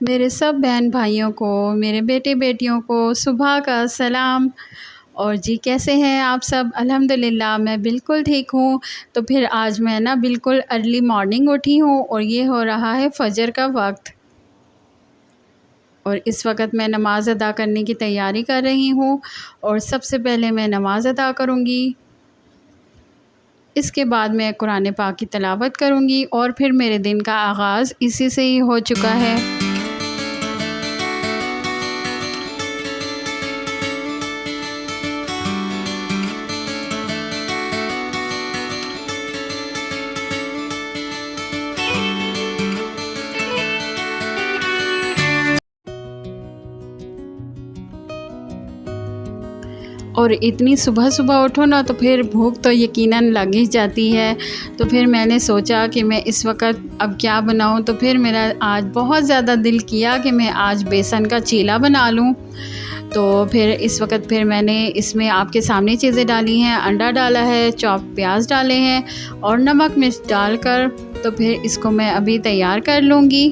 मेरे सब बहन भाइयों को, मेरे बेटे बेटियों को सुबह का सलाम। और जी कैसे हैं आप सब? अल्हम्दुलिल्लाह मैं बिल्कुल ठीक हूँ। तो फिर आज मैं ना बिल्कुल अर्ली मॉर्निंग उठी हूँ और ये हो रहा है फ़जर का वक्त। और इस वक्त मैं नमाज़ अदा करने की तैयारी कर रही हूँ। और सबसे पहले मैं नमाज़ अदा करूँगी। इसके बाद मैं कुरान पाक की तिलावत करूँगी और फिर मेरे दिन का आगाज़ इसी से ही हो चुका है। और इतनी सुबह-सुबह उठो ना तो फिर भूख तो यकीनन लग ही जाती है। तो फिर मैंने सोचा कि मैं इस वक़्त अब क्या बनाऊँ, तो फिर मेरा आज बहुत ज़्यादा दिल किया कि मैं आज बेसन का चीला बना लूँ। तो फिर इस वक़्त फिर मैंने इसमें आपके सामने चीज़ें डाली हैं, अंडा डाला है, चॉप प्याज़ डाले हैं और नमक मिर्च डालकर तो फिर इसको मैं अभी तैयार कर लूँगी।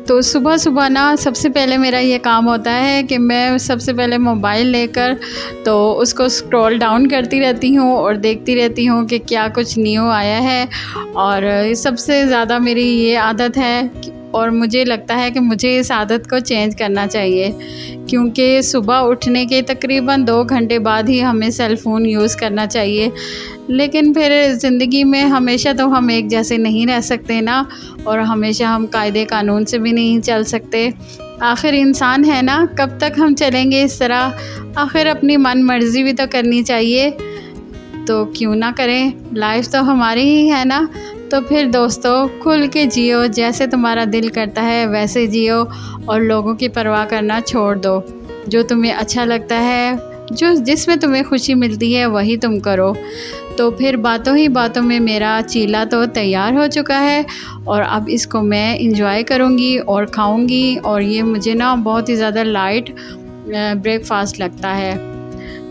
तो सुबह-सुबह ना सबसे पहले मेरा ये काम होता है कि मैं सबसे पहले मोबाइल लेकर तो उसको स्क्रॉल डाउन करती रहती हूँ और देखती रहती हूँ कि क्या कुछ न्यू आया है। और सबसे ज़्यादा मेरी ये आदत है और मुझे लगता है कि मुझे इस आदत को चेंज करना चाहिए, क्योंकि सुबह उठने के तकरीबन 2 घंटे बाद ही हमें सेल फ़ोन यूज़ करना चाहिए। लेकिन फिर ज़िंदगी में हमेशा तो हम एक जैसे नहीं रह सकते ना, और हमेशा हम कायदे कानून से भी नहीं चल सकते। आखिर इंसान है ना, कब तक हम चलेंगे इस तरह? आखिर अपनी मन मर्ज़ी भी तो करनी चाहिए। तो क्यों ना करें, लाइफ तो हमारी ही है ना। तो फिर दोस्तों खुल के जियो, जैसे तुम्हारा दिल करता है वैसे जियो और लोगों की परवाह करना छोड़ दो। जो तुम्हें अच्छा लगता है, जो जिसमें तुम्हें खुशी मिलती है वही तुम करो। तो फिर बातों ही बातों में मेरा चीला तो तैयार हो चुका है और अब इसको मैं इंजॉय करूँगी और खाऊँगी। और ये मुझे ना बहुत ही ज़्यादा लाइट ब्रेकफ़ास्ट लगता है।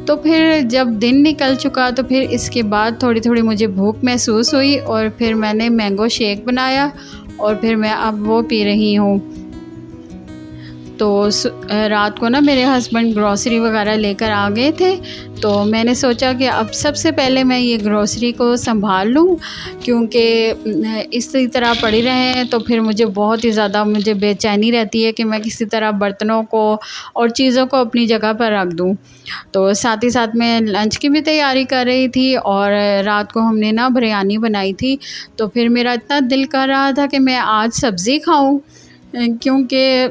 तो फिर जब दिन निकल चुका तो फिर इसके बाद थोड़ी-थोड़ी मुझे भूख महसूस हुई और फिर मैंने मैंगो शेक बनाया और फिर मैं अब वो पी रही हूँ। तो रात को ना मेरे हस्बैंड ग्रॉसरी वगैरह लेकर आ गए थे, तो मैंने सोचा कि अब सबसे पहले मैं ये ग्रॉसरी को संभाल लूँ, क्योंकि इसी तरह पड़ी रहें तो फिर मुझे बहुत ही ज़्यादा बेचैनी रहती है कि मैं किसी तरह बर्तनों को और चीज़ों को अपनी जगह पर रख दूँ। तो साथ ही साथ मैं लंच की भी तैयारी कर रही थी और रात को हमने ना बिरयानी बनाई थी। तो फिर मेरा इतना दिल कर रहा था कि मैं आज सब्ज़ी खाऊँ, क्योंकि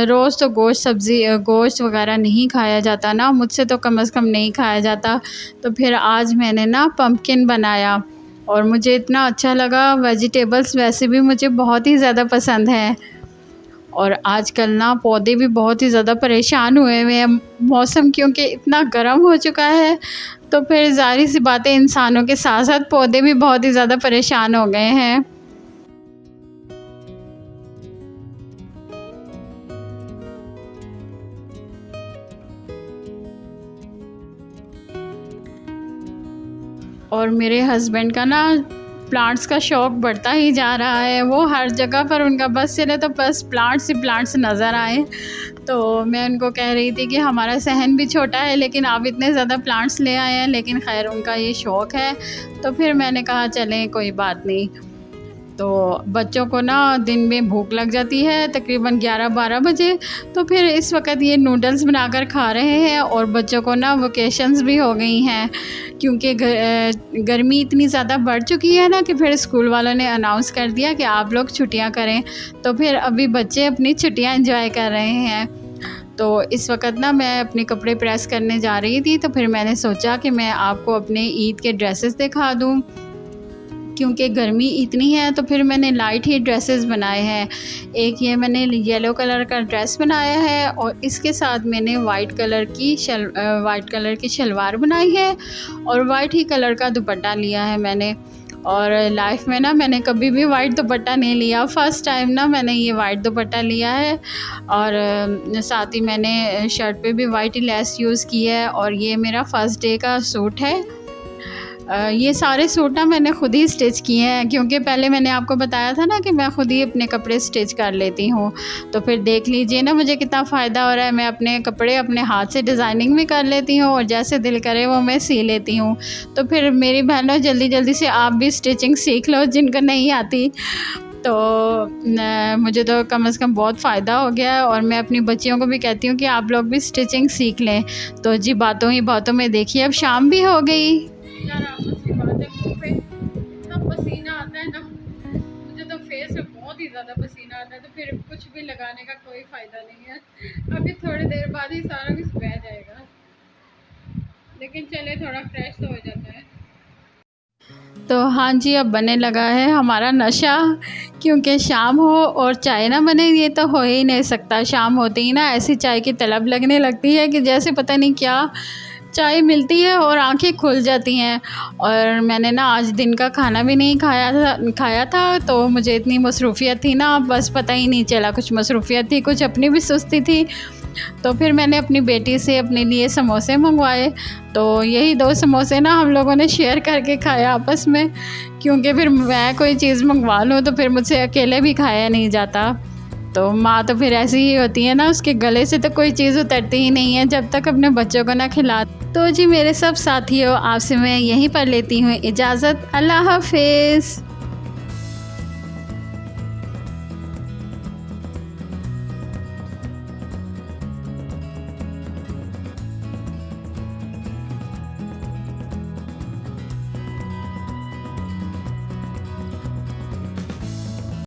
रोज़ तो गोश्त वगैरह नहीं खाया जाता ना, मुझसे तो कम से कम नहीं खाया जाता। तो फिर आज मैंने ना पम्पकिन बनाया और मुझे इतना अच्छा लगा। वेजिटेबल्स वैसे भी मुझे बहुत ही ज़्यादा पसंद हैं और आजकल ना पौधे भी बहुत ही ज़्यादा परेशान हुए हुए हैं। मौसम क्योंकि इतना गर्म हो चुका है, तो फिर ज़ाहिर-सी बात है इंसानों के साथ-साथ पौधे भी बहुत ही ज़्यादा परेशान हो गए हैं। और मेरे हस्बैंड का ना प्लांट्स का शौक़ बढ़ता ही जा रहा है। वो हर जगह पर उनका बस चले तो बस प्लांट्स ही प्लांट्स नज़र आएँ। तो मैं उनको कह रही थी कि हमारा सहन भी छोटा है लेकिन आप इतने ज़्यादा प्लांट्स ले आए हैं, लेकिन ख़ैर उनका ये शौक़ है। तो फिर मैंने कहा चलें कोई बात नहीं। तो बच्चों को ना दिन में भूख लग जाती है तकरीबन 11-12 बजे, तो फिर इस वक़्त ये नूडल्स बनाकर खा रहे हैं। और बच्चों को ना वेकेशंस भी हो गई हैं, क्योंकि गर्मी इतनी ज़्यादा बढ़ चुकी है ना कि फिर स्कूल वालों ने अनाउंस कर दिया कि आप लोग छुट्टियां करें। तो फिर अभी बच्चे अपनी छुट्टियां एंजॉय कर रहे हैं। तो इस वक़्त ना मैं अपने कपड़े प्रेस करने जा रही थी, तो फिर मैंने सोचा कि मैं आपको अपने ईद के ड्रेसेस दिखा दूँ, क्योंकि गर्मी इतनी है। तो फिर मैंने लाइट ही ड्रेसेस बनाए हैं। एक ये मैंने येलो कलर का ड्रेस बनाया है और इसके साथ मैंने वाइट कलर की शलवार बनाई है और वाइट ही कलर का दुपट्टा लिया है मैंने। और लाइफ में ना मैंने कभी भी वाइट दुपट्टा नहीं लिया, फ़र्स्ट टाइम ना मैंने ये वाइट दुपट्टा लिया है। और साथ ही मैंने शर्ट पे भी वाइट ही लेस यूज़ की है और ये मेरा फ़र्स्ट डे का सूट है। ये सारे सूट ना मैंने ख़ुद ही स्टिच किए हैं, क्योंकि पहले मैंने आपको बताया था ना कि मैं ख़ुद ही अपने कपड़े स्टिच कर लेती हूँ। तो फिर देख लीजिए ना मुझे कितना फ़ायदा हो रहा है। मैं अपने कपड़े अपने हाथ से डिज़ाइनिंग भी कर लेती हूँ और जैसे दिल करे वो मैं सी लेती हूँ। तो फिर मेरी बहनों जल्दी जल्दी से आप भी स्टिचिंग सीख लो जिनको नहीं आती। तो मुझे तो कम से कम बहुत फ़ायदा हो गया है और मैं अपनी बच्चियों को भी कहती हूँ कि आप लोग भी स्टिचिंग सीख लें। तो जी बातों ही बातों में देखिए अब शाम भी हो गई। यार आपस की बात है, मुँह पे इतना पसीना आता है ना, मुझे तो फेस पे बहुत ही ज़्यादा पसीना आता है, तो फिर कुछ भी लगाने का कोई फ़ायदा नहीं है। अभी थोड़ी देर बाद ही सारा कुछ बह जाएगा, लेकिन चले थोड़ा फ्रेश तो हो जाता है। तो हाँ जी, अब बनने लगा है हमारा नशा, क्योंकि शाम हो और चाय ना बने ये तो हो ही नहीं सकता। शाम होते ही ना ऐसी चाय की तलब लगने लगती है कि जैसे पता नहीं क्या चाय मिलती है और आंखें खुल जाती हैं। और मैंने ना आज दिन का खाना भी नहीं खाया था, तो मुझे इतनी मसरूफ़ियत थी ना, बस पता ही नहीं चला। कुछ मसरूफ़ियत थी, कुछ अपनी भी सुस्ती थी। तो फिर मैंने अपनी बेटी से अपने लिए समोसे मंगवाए, तो यही 2 समोसे ना हम लोगों ने शेयर करके खाए आपस में, क्योंकि फिर मैं कोई चीज़ मंगवा लूँ तो फिर मुझसे अकेले भी खाया नहीं जाता। तो माँ तो फिर ऐसी ही होती है ना, उसके गले से तो कोई चीज़ उतरती ही नहीं है जब तक अपने बच्चों को ना खिला। तो जी मेरे सब साथियों, आपसे मैं यहीं पर लेती हूँ इजाज़त। अल्लाह हाफ़िज़।